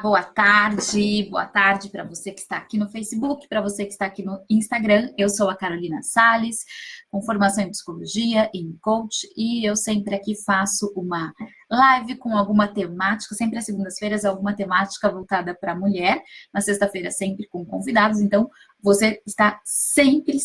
Boa tarde para você que está aqui no Facebook, para você que está aqui no Instagram. Eu sou a Carolina Sales, com formação em psicologia, em coach, e eu sempre aqui faço uma live com alguma temática, sempre às segundas-feiras, alguma temática voltada para a mulher, na sexta-feira sempre com convidados, então você está sempre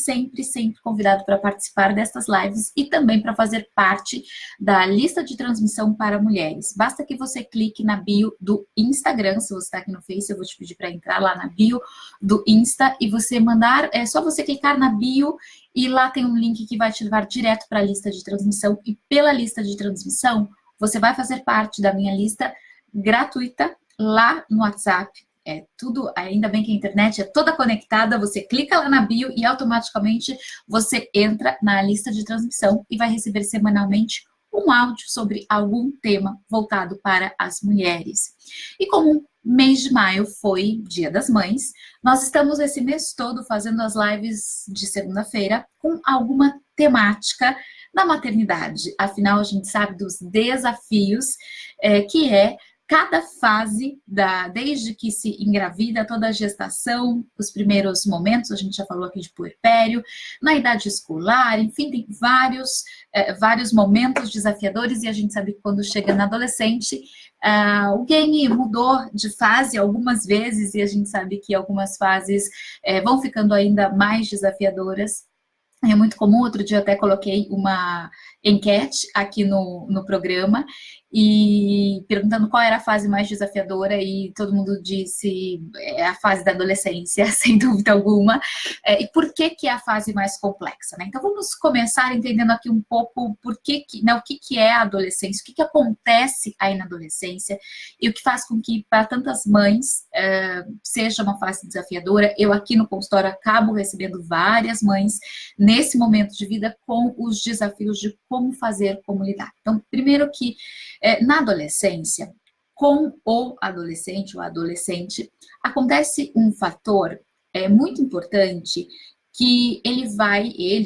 convidado para participar destas lives e também para fazer parte da lista de transmissão para mulheres. Basta que você clique na bio do Instagram, se você está aqui no Face, eu vou te pedir para entrar lá na bio do Insta e você mandar, é só você clicar na bio e lá tem um link que vai te levar direto para a lista de transmissão e pela lista de transmissão você vai fazer parte da minha lista gratuita lá no WhatsApp. É tudo, ainda bem que a internet é toda conectada, você clica lá na bio e automaticamente você entra na lista de transmissão e vai receber semanalmente um áudio sobre algum tema voltado para as mulheres. E como o mês de maio foi Dia das Mães, nós estamos esse mês todo fazendo as lives de segunda-feira com alguma temática da maternidade. Afinal, a gente sabe dos desafios que é cada fase, desde que se engravida, toda a gestação, os primeiros momentos, a gente já falou aqui de puerpério, na idade escolar, enfim, tem vários momentos desafiadores e a gente sabe que quando chega na adolescente, o game mudou de fase algumas vezes e a gente sabe que algumas fases vão ficando ainda mais desafiadoras. É muito comum, outro dia eu até coloquei uma enquete aqui no programa e perguntando qual era a fase mais desafiadora e todo mundo disse a fase da adolescência, sem dúvida alguma, e por que é a fase mais complexa, né? Então vamos começar entendendo aqui um pouco o que é a adolescência, o que acontece aí na adolescência e o que faz com que para tantas mães seja uma fase desafiadora. Eu aqui no consultório acabo recebendo várias mães nesse momento de vida com os desafios de como fazer, como lidar. Então, primeiro que na adolescência, com o adolescente ou adolescente, acontece um fator muito importante que ele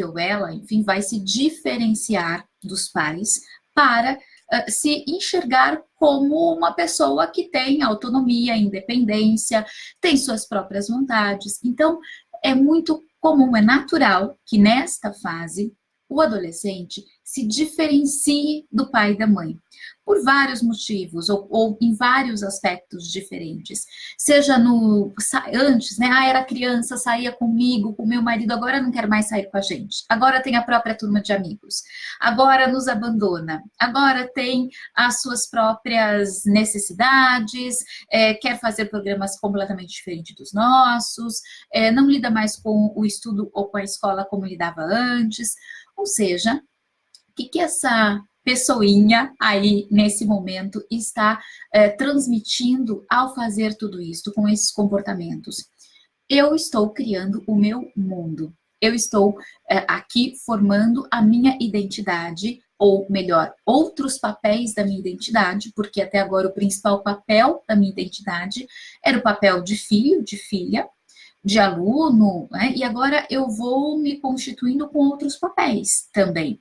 ou ela, enfim, vai se diferenciar dos pais para se enxergar como uma pessoa que tem autonomia, independência, tem suas próprias vontades. Então, é muito comum, é natural que nesta fase o adolescente se diferencie do pai e da mãe, por vários motivos, ou em vários aspectos diferentes. Seja antes, né? Era criança, saía comigo, com meu marido, agora não quer mais sair com a gente. Agora tem a própria turma de amigos. Agora nos abandona. Agora tem as suas próprias necessidades, quer fazer programas completamente diferentes dos nossos, não lida mais com o estudo ou com a escola como lidava antes. Ou seja, o que essa pessoinha aí nesse momento está transmitindo ao fazer tudo isso, com esses comportamentos? Eu estou criando o meu mundo. Eu estou aqui formando a minha identidade, ou melhor, outros papéis da minha identidade, porque até agora o principal papel da minha identidade era o papel de filho, de filha, de aluno, né? E agora eu vou me constituindo com outros papéis também.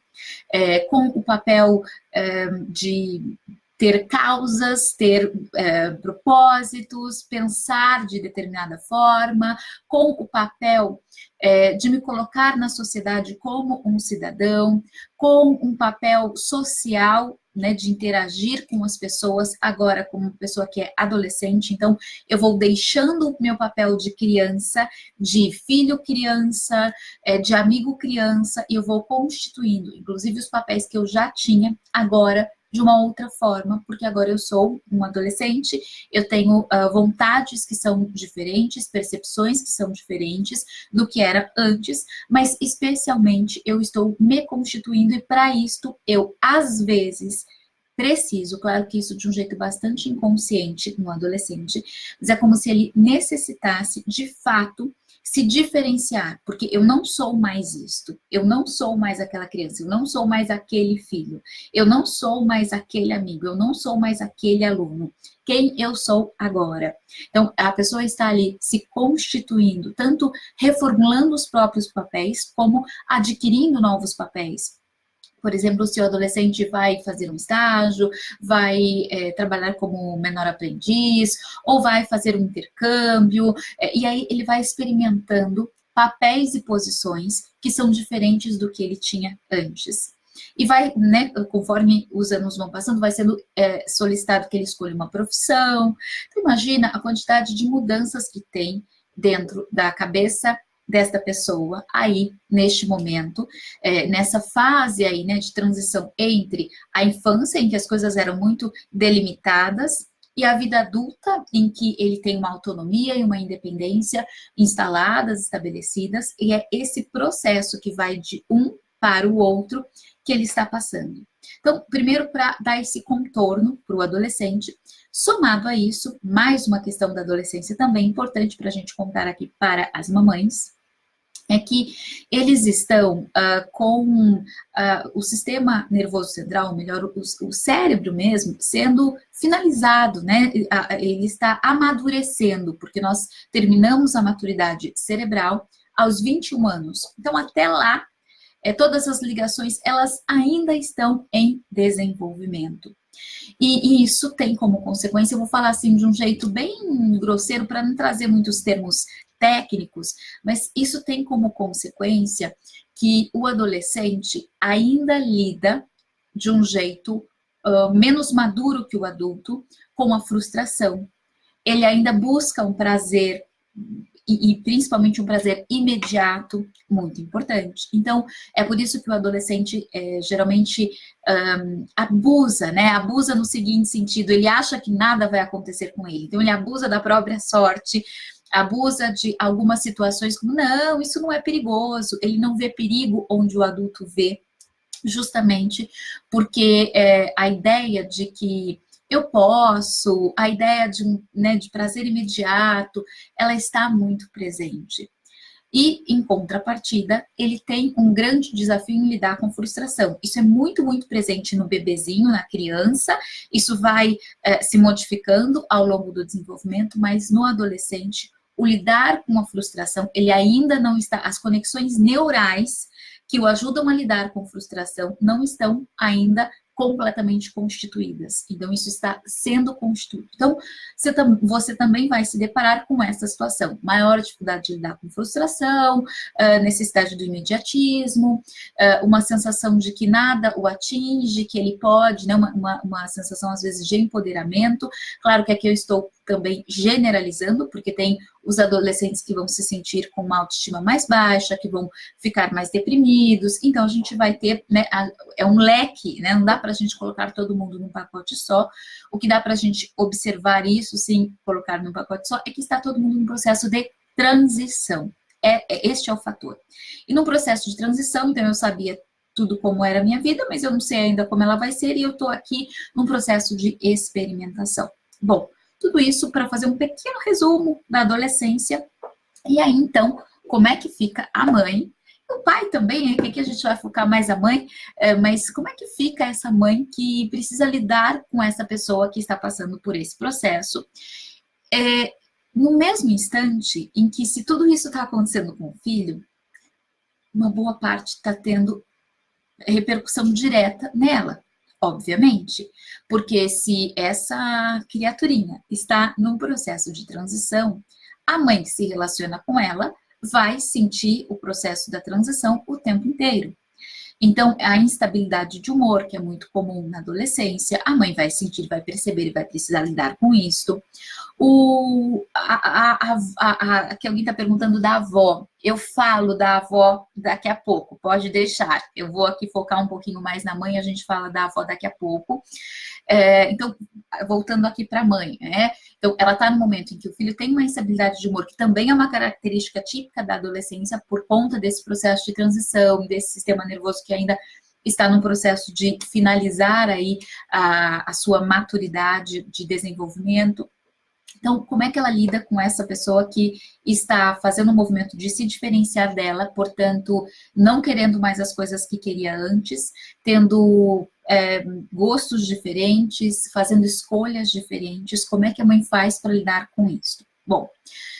Com o papel de ter causas, ter propósitos, pensar de determinada forma, com o papel de me colocar na sociedade como um cidadão, com um papel social, né, de interagir com as pessoas, agora como pessoa que é adolescente. Então eu vou deixando o meu papel de criança, de filho criança, de amigo criança, e eu vou constituindo, inclusive os papéis que eu já tinha, agora de uma outra forma, porque agora eu sou um adolescente, eu tenho vontades que são diferentes, percepções que são diferentes do que era antes, mas especialmente eu estou me constituindo e para isto eu, às vezes, preciso, claro que isso de um jeito bastante inconsciente no adolescente, mas é como se ele necessitasse, de fato, se diferenciar, porque eu não sou mais isto, eu não sou mais aquela criança, eu não sou mais aquele filho, eu não sou mais aquele amigo, eu não sou mais aquele aluno. Quem eu sou agora? Então, a pessoa está ali se constituindo, tanto reformulando os próprios papéis, como adquirindo novos papéis. Por exemplo, se o adolescente vai fazer um estágio, vai trabalhar como menor aprendiz, ou vai fazer um intercâmbio, e aí ele vai experimentando papéis e posições que são diferentes do que ele tinha antes. E vai, né, conforme os anos vão passando, vai sendo solicitado que ele escolha uma profissão. Então, imagina a quantidade de mudanças que tem dentro da cabeça desta pessoa aí, neste momento, nessa fase aí, né, de transição entre a infância, em que as coisas eram muito delimitadas, e a vida adulta, em que ele tem uma autonomia e uma independência instaladas, estabelecidas, e é esse processo que vai de um para o outro que ele está passando. Então, primeiro, para dar esse contorno para o adolescente, somado a isso, mais uma questão da adolescência também importante para a gente contar aqui para as mamães, é que eles estão com o sistema nervoso central, melhor, o cérebro mesmo, sendo finalizado, né? Ele está amadurecendo, porque nós terminamos a maturidade cerebral aos 21 anos. Então, até lá, todas as ligações, elas ainda estão em desenvolvimento. E isso tem como consequência, eu vou falar assim de um jeito bem grosseiro, para não trazer muitos termos técnicos, mas isso tem como consequência que o adolescente ainda lida de um jeito menos maduro que o adulto com a frustração. Ele ainda busca um prazer, e principalmente um prazer imediato, muito importante. Então, é por isso que o adolescente geralmente abusa, né? Abusa no seguinte sentido, ele acha que nada vai acontecer com ele, então ele abusa da própria sorte, abusa de algumas situações como, não, isso não é perigoso, ele não vê perigo onde o adulto vê, justamente porque a ideia de que eu posso, a ideia de, né, de prazer imediato, ela está muito presente. E, em contrapartida, ele tem um grande desafio em lidar com frustração. Isso é muito, muito presente no bebezinho, na criança, isso vai se modificando ao longo do desenvolvimento, mas no adolescente, o lidar com a frustração, ele ainda não está, as conexões neurais que o ajudam a lidar com frustração não estão ainda completamente constituídas. Então, isso está sendo constituído. Então, você também vai se deparar com essa situação. Maior dificuldade de lidar com frustração, necessidade do imediatismo, uma sensação de que nada o atinge, que ele pode, né? Uma sensação, às vezes, de empoderamento. Claro que aqui eu estou também generalizando, porque tem os adolescentes que vão se sentir com uma autoestima mais baixa, que vão ficar mais deprimidos. Então, a gente vai ter, né, é um leque, né? Não dá para a gente colocar todo mundo num pacote só. O que dá para a gente observar isso, sem colocar num pacote só, é que está todo mundo num processo de transição. Este é o fator. E no processo de transição, então eu sabia tudo como era a minha vida, mas eu não sei ainda como ela vai ser, e eu estou aqui num processo de experimentação. Bom, tudo isso para fazer um pequeno resumo da adolescência. E aí, então, como é que fica a mãe? O pai também, que aqui a gente vai focar mais a mãe, mas como é que fica essa mãe que precisa lidar com essa pessoa que está passando por esse processo? No mesmo instante em que, se tudo isso está acontecendo com o filho, uma boa parte está tendo repercussão direta nela, obviamente, porque se essa criaturinha está num processo de transição, a mãe que se relaciona com ela vai sentir o processo da transição o tempo inteiro. Então, a instabilidade de humor, que é muito comum na adolescência, a mãe vai sentir, vai perceber e vai precisar lidar com isso. Que alguém está perguntando da avó. Eu falo da avó daqui a pouco, pode deixar. Eu vou aqui focar um pouquinho mais na mãe, a gente fala da avó daqui a pouco. Então, voltando aqui para a mãe, né? Então, ela está no momento em que o filho tem uma instabilidade de humor, que também é uma característica típica da adolescência, por conta desse processo de transição, desse sistema nervoso que ainda está no processo de finalizar aí a sua maturidade de desenvolvimento. Então, como é que ela lida com essa pessoa que está fazendo um movimento de se diferenciar dela, portanto, não querendo mais as coisas que queria antes, tendo gostos diferentes, fazendo escolhas diferentes? Como é que a mãe faz para lidar com isso? Bom,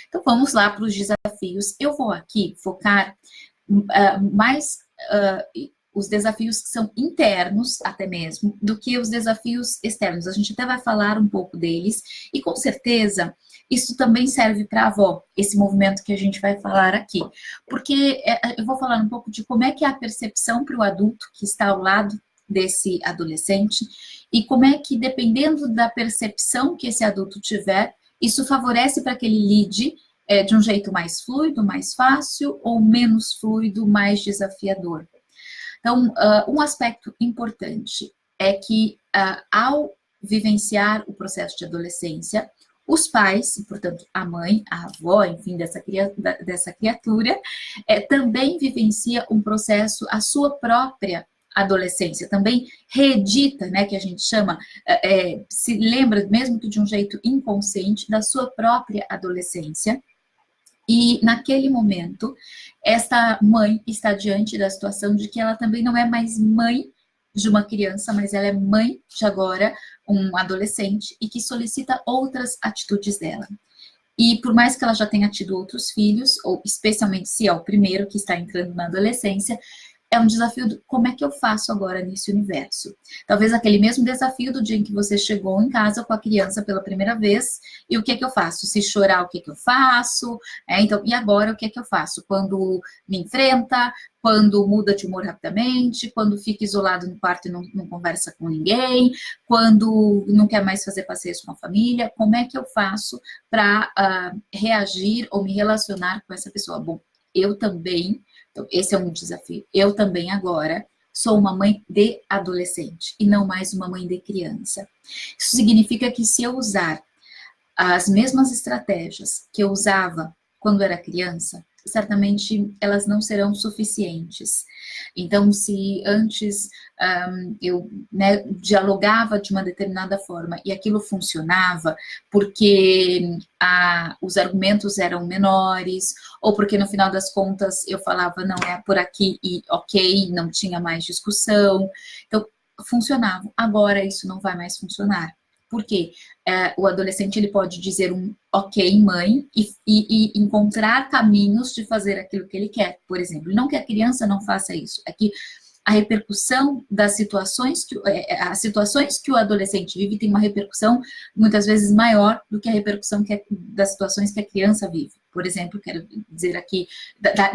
então vamos lá para os desafios. Eu vou aqui focar mais os desafios que são internos, até mesmo, do que os desafios externos. A gente até vai falar um pouco deles, e com certeza isso também serve para a avó, esse movimento que a gente vai falar aqui. Porque eu vou falar um pouco de como é que é a percepção para o adulto que está ao lado desse adolescente, e como é que, dependendo da percepção que esse adulto tiver, isso favorece para que ele lide de um jeito mais fluido, mais fácil, ou menos fluido, mais desafiador. Então, um aspecto importante é que, ao vivenciar o processo de adolescência, os pais, portanto, a mãe, a avó, enfim, dessa criatura, também vivencia um processo, a sua própria adolescência, também reedita, né, que a gente chama, se lembra, mesmo que de um jeito inconsciente, da sua própria adolescência. E naquele momento, esta mãe está diante da situação de que ela também não é mais mãe de uma criança, mas ela é mãe de agora um adolescente e que solicita outras atitudes dela. E por mais que ela já tenha tido outros filhos, ou especialmente se é o primeiro que está entrando na adolescência, é um desafio do como é que eu faço agora nesse universo. Talvez aquele mesmo desafio do dia em que você chegou em casa com a criança pela primeira vez, e o que é que eu faço? Se chorar, o que é que eu faço? Então, e agora o que é que eu faço? Quando me enfrenta, quando muda de humor rapidamente, quando fica isolado no quarto e não conversa com ninguém, quando não quer mais fazer passeios com a família, como é que eu faço para reagir ou me relacionar com essa pessoa? Bom, eu também. Então, esse é um desafio. Eu também agora sou uma mãe de adolescente e não mais uma mãe de criança. Isso significa que se eu usar as mesmas estratégias que eu usava quando era criança, certamente elas não serão suficientes. Então, se antes eu dialogava de uma determinada forma e aquilo funcionava porque os argumentos eram menores, ou porque no final das contas eu falava, não, é por aqui e ok, não tinha mais discussão. Então, funcionava. Agora isso não vai mais funcionar. Porque o adolescente ele pode dizer um ok, mãe, e encontrar caminhos de fazer aquilo que ele quer, por exemplo. Não que a criança não faça isso, é que a repercussão das situações as situações que o adolescente vive tem uma repercussão muitas vezes maior do que a repercussão das situações que a criança vive. Por exemplo, quero dizer aqui,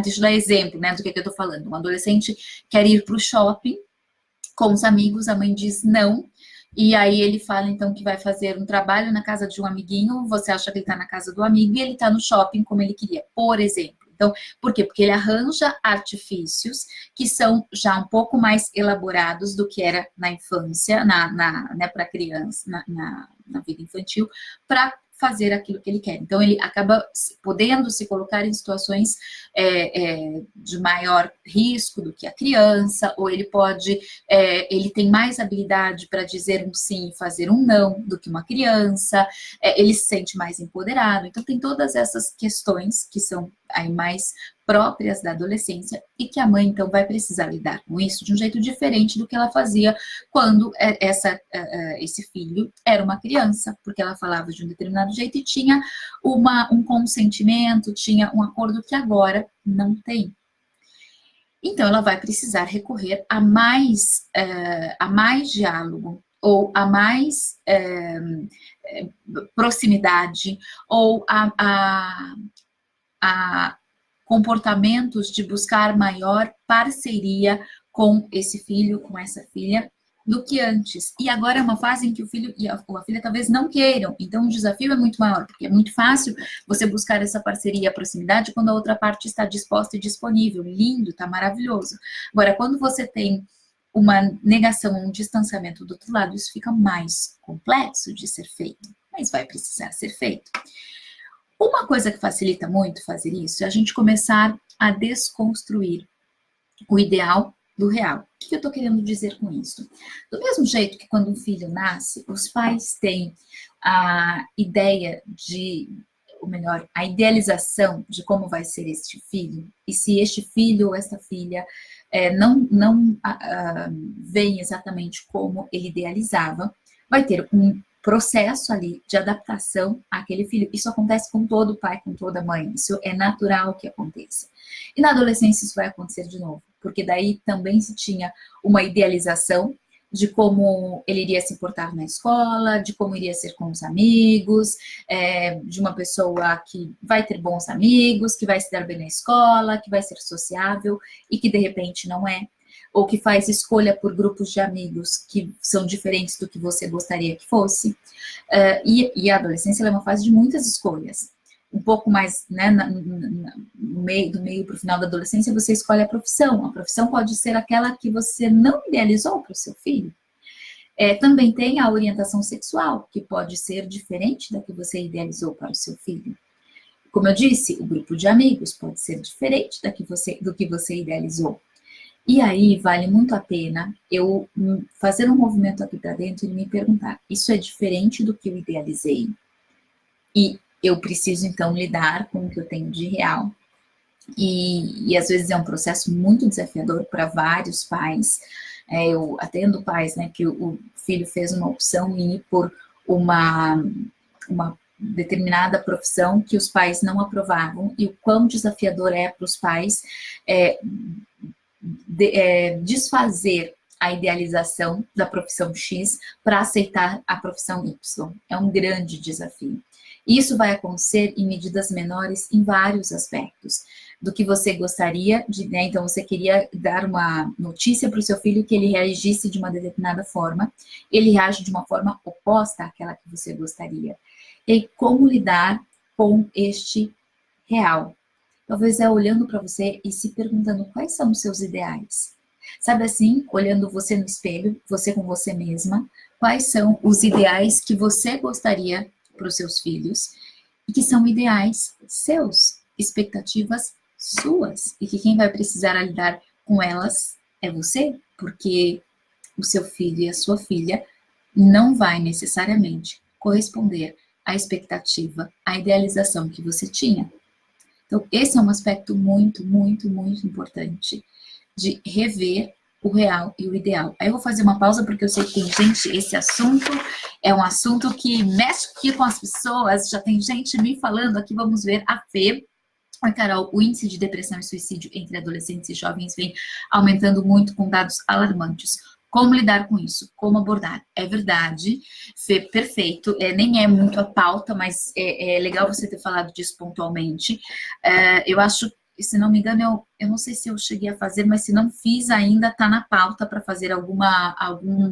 deixa eu dar exemplo, né, do que eu estou falando. Um adolescente quer ir para o shopping com os amigos, a mãe diz não, e aí ele fala, então, que vai fazer um trabalho na casa de um amiguinho, você acha que ele está na casa do amigo, e ele está no shopping como ele queria, por exemplo. Então, por quê? Porque ele arranja artifícios que são já um pouco mais elaborados do que era na infância, né, para criança, na vida infantil, para fazer aquilo que ele quer. Então, ele acaba podendo se colocar em situações de maior risco do que a criança, ou ele ele tem mais habilidade para dizer um sim e fazer um não do que uma criança, ele se sente mais empoderado. Então, tem todas essas questões que são aí mais próprias da adolescência e que a mãe, então, vai precisar lidar com isso de um jeito diferente do que ela fazia quando esse filho era uma criança, porque ela falava de um determinado jeito e tinha um consentimento, tinha um acordo que agora não tem. Então, ela vai precisar recorrer a mais diálogo, ou a mais proximidade, ou a comportamentos de buscar maior parceria com esse filho, com essa filha, do que antes. E agora é uma fase em que o filho e a filha talvez não queiram, então o desafio é muito maior, porque é muito fácil você buscar essa parceria, a proximidade, quando a outra parte está disposta e disponível. Lindo, está maravilhoso. Agora, quando você tem uma negação, um distanciamento do outro lado, isso fica mais complexo de ser feito, mas vai precisar ser feito. Uma coisa que facilita muito fazer isso é a gente começar a desconstruir o ideal do real. O que eu estou querendo dizer com isso? Do mesmo jeito que quando um filho nasce, os pais têm a ideia ou melhor, a idealização de como vai ser este filho, e se este filho ou esta filha não vem exatamente como ele idealizava, vai ter processo ali de adaptação àquele filho. Isso acontece com todo pai, com toda mãe. Isso é natural que aconteça. E na adolescência isso vai acontecer de novo, porque daí também se tinha uma idealização de como ele iria se portar na escola, de como iria ser com os amigos, de uma pessoa que vai ter bons amigos, que vai se dar bem na escola, que vai ser sociável e que de repente não é, ou que faz escolha por grupos de amigos que são diferentes do que você gostaria que fosse. E a adolescência é uma fase de muitas escolhas. Um pouco mais, né, do meio para o final da adolescência, você escolhe a profissão. A profissão pode ser aquela que você não idealizou para o seu filho. Também tem a orientação sexual, que pode ser diferente da que você idealizou para o seu filho. Como eu disse, o grupo de amigos pode ser diferente do que você idealizou. E aí vale muito a pena eu fazer um movimento aqui para dentro e me perguntar, isso é diferente do que eu idealizei? E eu preciso então lidar com o que eu tenho de real. E às vezes é um processo muito desafiador para vários pais. Eu atendo pais, né, que o filho fez uma opção em ir por uma determinada profissão que os pais não aprovavam, e o quão desafiador é para os pais desfazer a idealização da profissão X para aceitar a profissão Y. É um grande desafio. Isso vai acontecer em medidas menores em vários aspectos do que você gostaria de, né? Então, você queria dar uma notícia para o seu filho que ele reagisse de uma determinada forma, ele reage de uma forma oposta àquela que você gostaria. E aí, como lidar com este real? Talvez olhando para você e se perguntando quais são os seus ideais. Sabe assim, olhando você no espelho, você com você mesma, quais são os ideais que você gostaria para os seus filhos e que são ideais seus, expectativas suas, e que quem vai precisar lidar com elas é você, porque o seu filho e a sua filha não vai necessariamente corresponder à expectativa, à idealização que você tinha. Então, esse é um aspecto muito, muito, muito importante de rever o real e o ideal. Aí eu vou fazer uma pausa porque eu sei que tem gente, esse assunto é um assunto que mexe aqui com as pessoas, já tem gente me falando aqui, vamos ver a Fê. Oi, Carol, o índice de depressão e suicídio entre adolescentes e jovens vem aumentando muito com dados alarmantes. Como lidar com isso? Como abordar? É verdade, Fê, perfeito. Nem é muito a pauta, mas é legal você ter falado disso pontualmente. Eu acho, se não me engano, eu não sei se eu cheguei a fazer, mas se não fiz ainda, está na pauta para fazer algum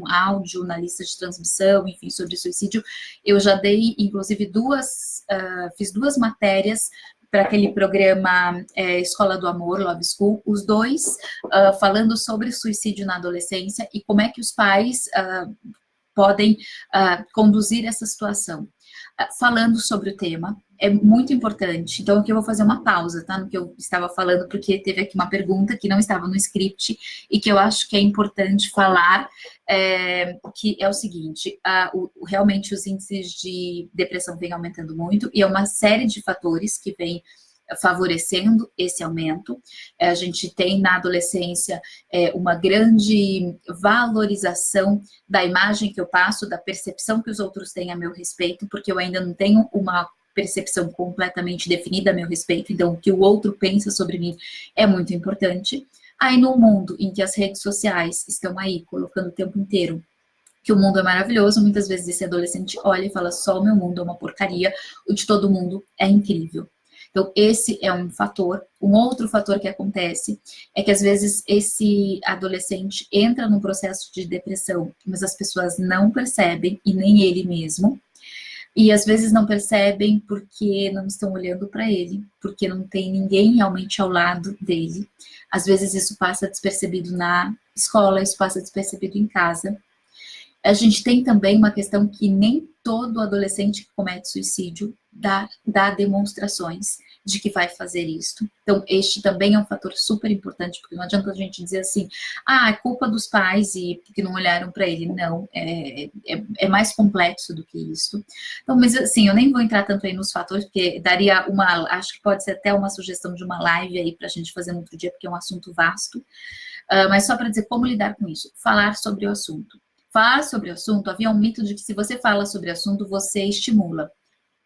áudio na lista de transmissão, enfim, sobre suicídio. Eu já dei, inclusive, fiz 2 matérias para aquele programa Escola do Amor, Love School, os 2 falando sobre suicídio na adolescência e como é que os pais podem conduzir essa situação. Falando sobre o tema, é muito importante. Então, aqui eu vou fazer uma pausa, tá? No que eu estava falando, porque teve aqui uma pergunta que não estava no script e que eu acho que é importante falar, que é o seguinte, realmente os índices de depressão vêm aumentando muito e é uma série de fatores que vem favorecendo esse aumento. A gente tem na adolescência uma grande valorização da imagem que eu passo, da percepção que os outros têm a meu respeito, porque eu ainda não tenho uma percepção completamente definida a meu respeito, então o que o outro pensa sobre mim é muito importante. Aí no mundo em que as redes sociais estão aí colocando o tempo inteiro que o mundo é maravilhoso, muitas vezes esse adolescente olha e fala só o meu mundo é uma porcaria, o de todo mundo é incrível. Então, esse é um fator. Um outro fator que acontece é que, às vezes, esse adolescente entra num processo de depressão, mas as pessoas não percebem, e nem ele mesmo. E, às vezes, não percebem porque não estão olhando para ele, porque não tem ninguém realmente ao lado dele. Às vezes, isso passa despercebido na escola, isso passa despercebido em casa. A gente tem também uma questão que nem todo adolescente que comete suicídio dá demonstrações de que vai fazer isso. Então, este também é um fator super importante, porque não adianta a gente dizer assim, é culpa dos pais e que não olharam para ele. Não, é mais complexo do que isso. Então, mas assim, eu nem vou entrar tanto aí nos fatores, porque daria acho que pode ser até uma sugestão de uma live aí para a gente fazer no outro dia, porque é um assunto vasto. Mas só para dizer como lidar com isso, falar sobre o assunto. Falar sobre o assunto, havia um mito de que se você fala sobre o assunto, você estimula.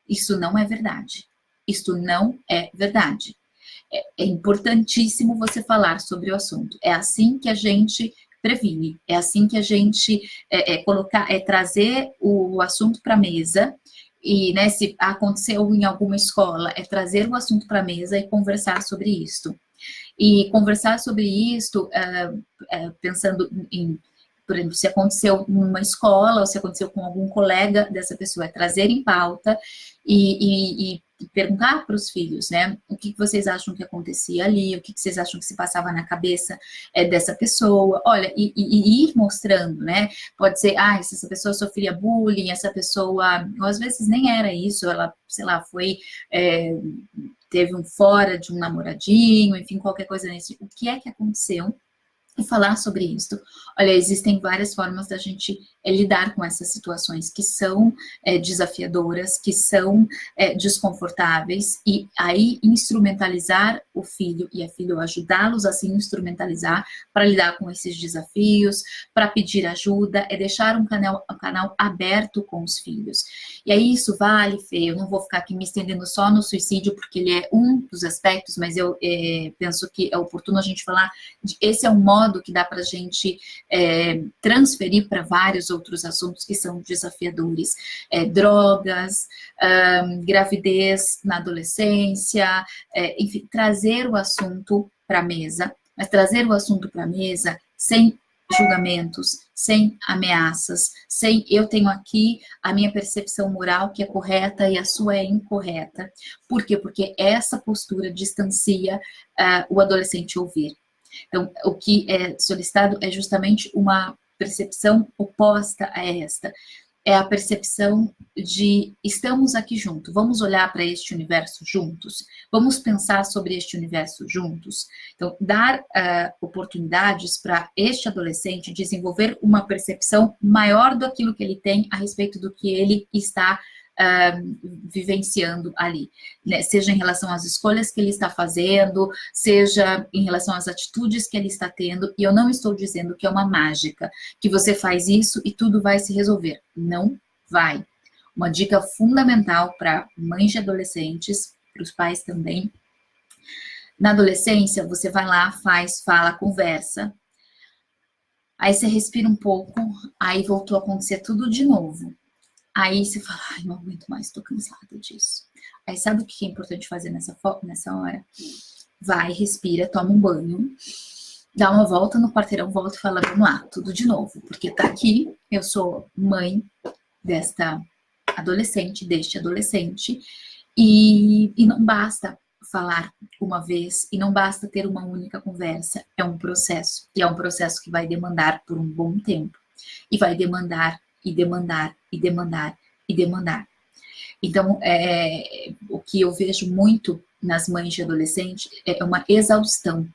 Isso não é verdade. Isso não é verdade. É importantíssimo você falar sobre o assunto. É assim que a gente previne, é assim que a gente trazer o assunto para a mesa. E, né, se aconteceu em alguma escola, é trazer o assunto para a mesa e conversar sobre isso. E conversar sobre isso, pensando em, por exemplo, se aconteceu numa escola, ou se aconteceu com algum colega dessa pessoa, é trazer em pauta e perguntar para os filhos, né, o que vocês acham que acontecia ali, o que vocês acham que se passava na cabeça dessa pessoa, olha, e ir mostrando, né, pode ser, essa pessoa sofria bullying, essa pessoa, ou às vezes nem era isso, ela, sei lá, foi... teve um fora de um namoradinho, enfim, qualquer coisa nesse. O que é que aconteceu? E falar sobre isso. Olha, existem várias formas da gente lidar com essas situações que são desafiadoras, que são desconfortáveis, e aí instrumentalizar o filho e a filha, ajudá-los a se instrumentalizar para lidar com esses desafios, para pedir ajuda, deixar um canal aberto com os filhos. E aí isso vale, Fê, eu não vou ficar aqui me estendendo só no suicídio, porque ele é um dos aspectos, mas eu penso que é oportuno a gente falar, esse é um modo que dá para a gente transferir para vários outros assuntos que são desafiadores. Drogas, gravidez na adolescência, enfim, trazer o assunto para a mesa, mas trazer o assunto para a mesa sem julgamentos, sem ameaças, sem eu tenho aqui a minha percepção moral que é correta e a sua é incorreta. Por quê? Porque essa postura distancia o adolescente ouvir. Então, o que é solicitado é justamente uma percepção oposta a esta. É a percepção de estamos aqui juntos, vamos olhar para este universo juntos, vamos pensar sobre este universo juntos. Então, dar oportunidades para este adolescente desenvolver uma percepção maior daquilo que ele tem a respeito do que ele está vivenciando ali, né? Seja em relação às escolhas que ele está fazendo, seja em relação às atitudes que ele está tendo, e eu não estou dizendo que é uma mágica, que você faz isso e tudo vai se resolver. Não vai. Uma dica fundamental para mães de adolescentes, para os pais também, na adolescência, você vai lá, fala, conversa, aí você respira um pouco, aí voltou a acontecer tudo de novo. Aí você fala, não aguento mais, tô cansada disso. Aí sabe o que é importante fazer nessa hora? Vai, respira, toma um banho, dá uma volta no quarteirão, volta e fala, vamos lá, tudo de novo. Porque tá aqui, eu sou mãe deste adolescente, e não basta falar uma vez, e não basta ter uma única conversa, é um processo. E é um processo que vai demandar por um bom tempo. E vai demandar e demandar, e demandar, e demandar. Então, o que eu vejo muito nas mães de adolescente é uma exaustão.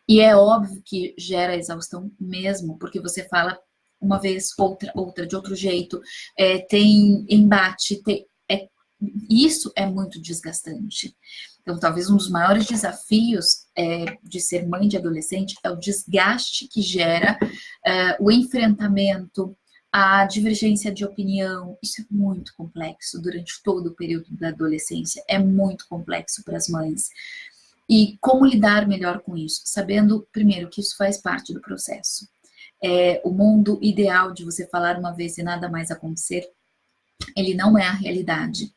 E é óbvio que gera exaustão mesmo, porque você fala uma vez, outra, de outro jeito, tem embate, isso é muito desgastante. Então, talvez um dos maiores desafios de ser mãe de adolescente é o desgaste que gera o enfrentamento, a divergência de opinião. Isso é muito complexo durante todo o período da adolescência, é muito complexo para as mães. E como lidar melhor com isso? Sabendo, primeiro, que isso faz parte do processo. O mundo ideal de você falar uma vez e nada mais acontecer, ele não é a realidade.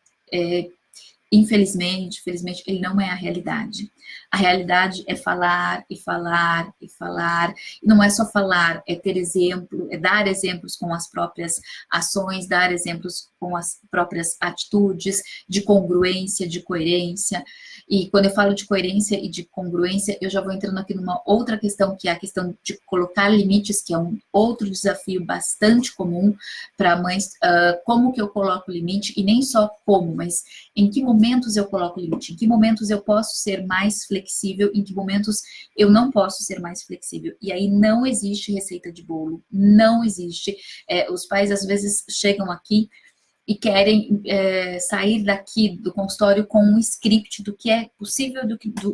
Infelizmente, felizmente, ele não é a realidade. A realidade é falar e falar e falar. E não é só falar, é ter exemplo, é dar exemplos com as próprias ações, dar exemplos com as próprias atitudes, de congruência, de coerência. E quando eu falo de coerência e de congruência, eu já vou entrando aqui numa outra questão, que é a questão de colocar limites, que é um outro desafio bastante comum para mães. Como que eu coloco limite? E nem só como, mas em que momentos eu coloco limite? Em que momentos eu posso ser mais flexível? Em que momentos eu não posso ser mais flexível? E aí não existe receita de bolo, não existe. Os pais às vezes chegam aqui e querem sair daqui do consultório com um script do que é possível,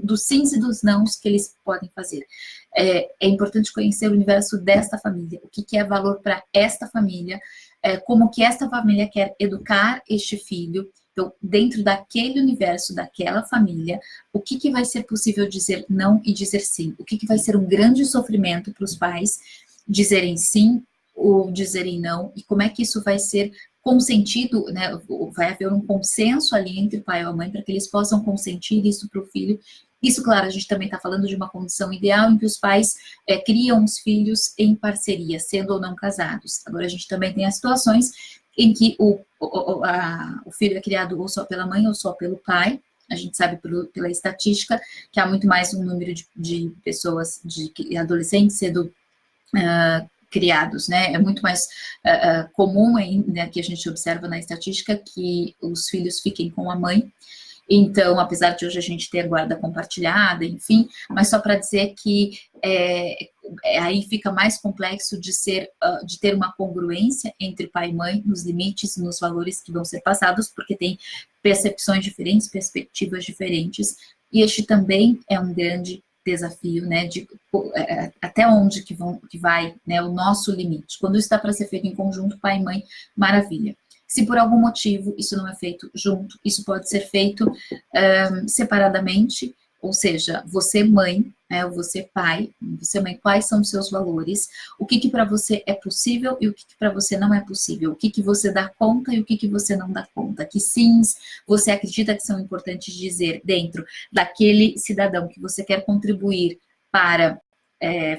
dos sims e dos nãos que eles podem fazer. É importante conhecer o universo desta família, o que é valor para esta família, como que esta família quer educar este filho. Então, dentro daquele universo, daquela família, o que vai ser possível dizer não e dizer sim? O que vai ser um grande sofrimento para os pais dizerem sim ou dizerem não? E como é que isso vai ser consentido, né? Vai haver um consenso ali entre o pai e a mãe para que eles possam consentir isso para o filho. Isso, claro, a gente também está falando de uma condição ideal em que os pais criam os filhos em parceria, sendo ou não casados. Agora, a gente também tem as situações em que o filho é criado ou só pela mãe ou só pelo pai. A gente sabe pela estatística que há muito mais um número de pessoas, de adolescentes sendo criados, né? É muito mais comum ainda, que a gente observa na estatística, que os filhos fiquem com a mãe. Então, apesar de hoje a gente ter guarda compartilhada, enfim, mas só para dizer que aí fica mais complexo de ter uma congruência entre pai e mãe nos limites e nos valores que vão ser passados, porque tem percepções diferentes, perspectivas diferentes, e este também é um grande desafio, né, de até onde que vai, né, o nosso limite. Quando está para ser feito em conjunto, pai e mãe, maravilha. Se por algum motivo isso não é feito junto, isso pode ser feito separadamente, ou seja, você mãe, né, ou você pai, você mãe, quais são os seus valores, o que para você é possível e o que para você não é possível, o que você dá conta e o que você não dá conta, que sims você acredita que são importantes dizer dentro daquele cidadão que você quer contribuir para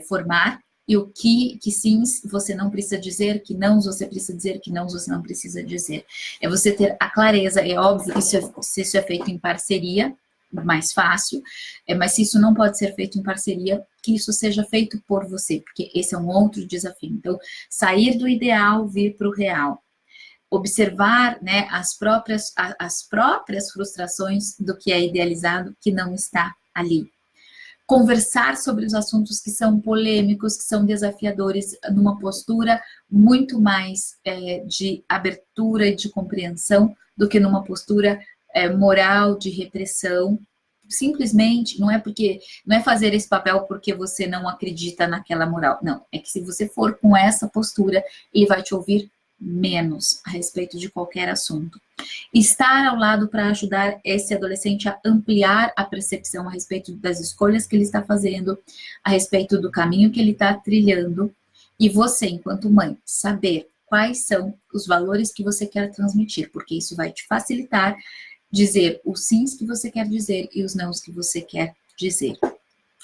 formar, e o que sims você não precisa dizer, que não você precisa dizer, que não você não precisa dizer. É você ter a clareza, é óbvio que se isso é feito em parceria, mais fácil, mas se isso não pode ser feito em parceria, que isso seja feito por você, porque esse é um outro desafio. Então, sair do ideal, vir para o real. Observar, né, as próprias frustrações do que é idealizado, que não está ali. Conversar sobre os assuntos que são polêmicos, que são desafiadores, numa postura muito mais de abertura e de compreensão do que numa postura moral de repressão. Simplesmente, não é fazer esse papel porque você não acredita naquela moral. Não, é que se você for com essa postura, ele vai te ouvir menos a respeito de qualquer assunto. Estar ao lado para ajudar esse adolescente a ampliar a percepção a respeito das escolhas que ele está fazendo, a respeito do caminho que ele está trilhando, e você, enquanto mãe, saber quais são os valores que você quer transmitir, porque isso vai te facilitar dizer os sims que você quer dizer e os nãos que você quer dizer.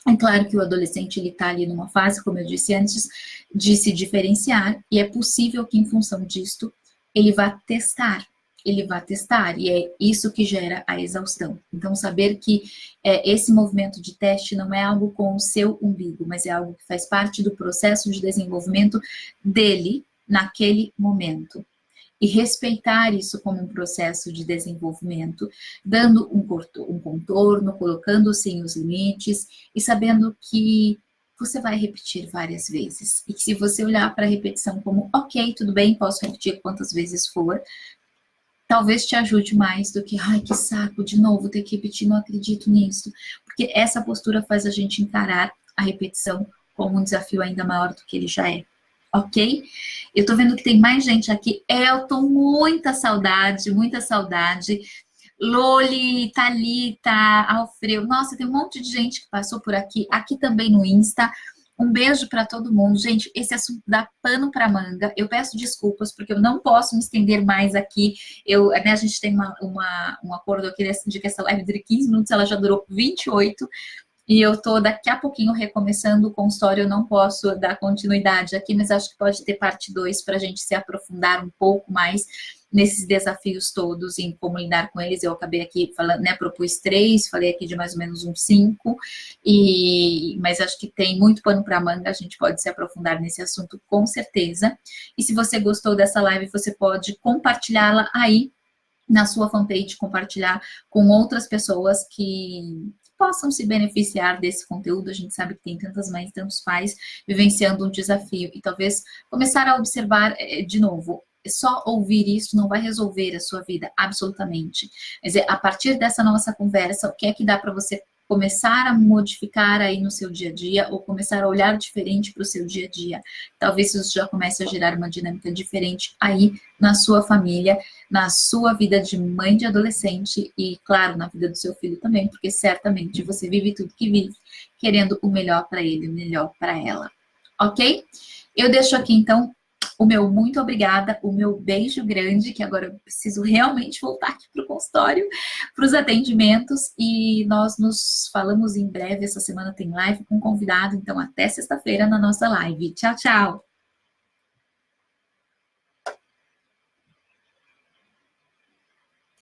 É claro que o adolescente ele está ali numa fase, como eu disse antes, de se diferenciar, e é possível que em função disto ele vá testar, e é isso que gera a exaustão. Então, saber que esse movimento de teste não é algo com o seu umbigo, mas é algo que faz parte do processo de desenvolvimento dele naquele momento. E respeitar isso como um processo de desenvolvimento, dando um contorno, colocando sim os limites e sabendo que você vai repetir várias vezes. E que se você olhar para a repetição como, ok, tudo bem, posso repetir quantas vezes for, talvez te ajude mais do que, ai, que saco, de novo, ter que repetir, não acredito nisso. Porque essa postura faz a gente encarar a repetição como um desafio ainda maior do que ele já é. Ok? Eu tô vendo que tem mais gente aqui. Elton, muita saudade, muita saudade. Loli, Thalita, Alfredo. Nossa, tem um monte de gente que passou por aqui. Aqui também no Insta. Um beijo para todo mundo. Gente, esse assunto dá pano para manga. Eu peço desculpas, porque eu não posso me estender mais aqui. A gente tem um acordo aqui de que essa live dure 15 minutos, ela já durou 28. E eu tô daqui a pouquinho recomeçando o consultório, eu não posso dar continuidade aqui, mas acho que pode ter parte 2 para a gente se aprofundar um pouco mais nesses desafios todos, em como lidar com eles. Eu acabei aqui falando, né, propus 3, falei aqui de mais ou menos uns 5, mas acho que tem muito pano para manga, a gente pode se aprofundar nesse assunto com certeza. E se você gostou dessa live, você pode compartilhá-la aí na sua fanpage, compartilhar com outras pessoas que possam se beneficiar desse conteúdo. A gente sabe que tem tantas mães, tantos pais vivenciando um desafio, e talvez começar a observar de novo, só ouvir isso não vai resolver a sua vida, absolutamente. Mas a partir dessa nossa conversa, o que é que dá para você começar a modificar aí no seu dia a dia, ou começar a olhar diferente para o seu dia a dia? Talvez isso já comece a gerar uma dinâmica diferente aí na sua família, na sua vida de mãe de adolescente e, claro, na vida do seu filho também, porque certamente você vive tudo que vive, querendo o melhor para ele, o melhor para ela. Ok? Eu deixo aqui, então, o meu muito obrigada, o meu beijo grande, que agora eu preciso realmente voltar aqui para o consultório, para os atendimentos, e nós nos falamos em breve. Essa semana tem live com convidado, então até sexta-feira na nossa live. Tchau, tchau!